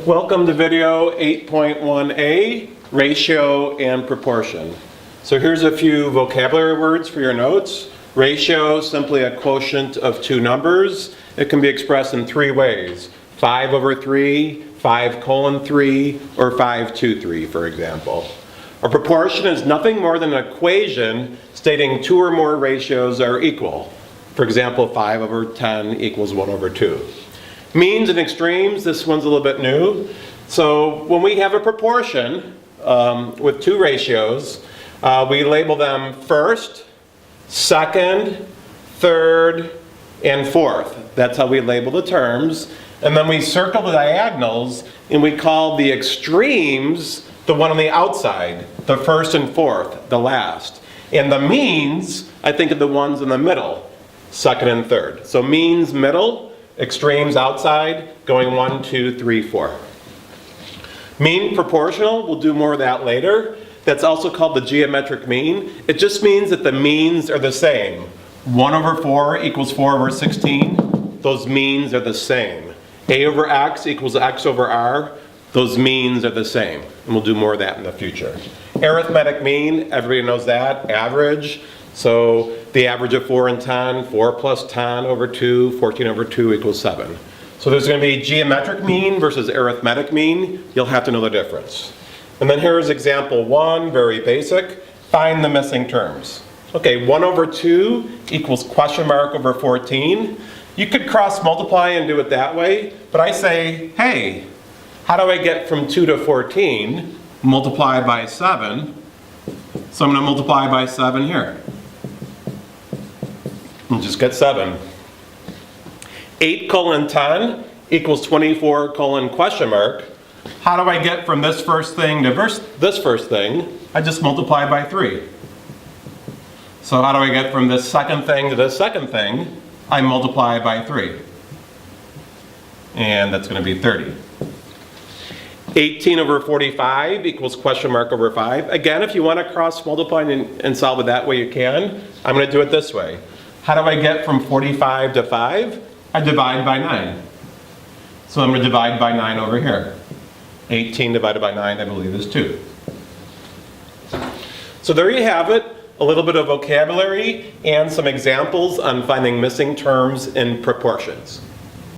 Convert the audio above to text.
Welcome to video 8.1a, ratio and proportion. So here's a few vocabulary words for your notes. Ratio, simply a quotient of two numbers. It can be expressed in three ways. 5/3, 5:3, or 5:3, for example. A proportion is nothing more than an equation stating two or more ratios are equal. For example, 5/10 equals 1/2. Means and extremes, this one's a little bit new. So when we have a proportion with two ratios, we label them first, second, third, and fourth. That's how we label the terms. And then we circle the diagonals and we call the extremes the one on the outside, the first and fourth, the last. And the means, I think of the ones in the middle, second and third. So means middle, extremes outside, going 1, 2, 3, 4. Mean proportional, we'll do more of that later. That's also called the geometric mean. It just means that the means are the same. 1/4 equals 4/16. Those means are the same. A/x equals x/r. Those means are the same. And we'll do more of that in the future. Arithmetic mean, everybody knows that. Average. So the average of 4 and 10, 4 plus 10/2, 14/2 equals 7. So there's going to be geometric mean versus arithmetic mean. You'll have to know the difference. And then here's example 1, very basic. Find the missing terms. Okay, 1/2 equals (14). You could cross multiply and do it that way, but I say, hey, how do I get from 2 to 14? Multiply by 7. So I'm going to multiply by 7 here. And just get 7. 8:10 equals 24:? How do I get from this first thing to this first thing? I just multiply by 3. So how do I get from this second thing to this second thing? I multiply by 3. And that's going to be 30. 18/45 equals (5). Again, if you want to cross multiply and solve it that way, you can. I'm going to do it this way. How do I get from 45 to 5? I divide by 9. So I'm going to divide by 9 over here. 18 divided by 9, I believe, is 2. So there you have it. A little bit of vocabulary and some examples on finding missing terms in proportions.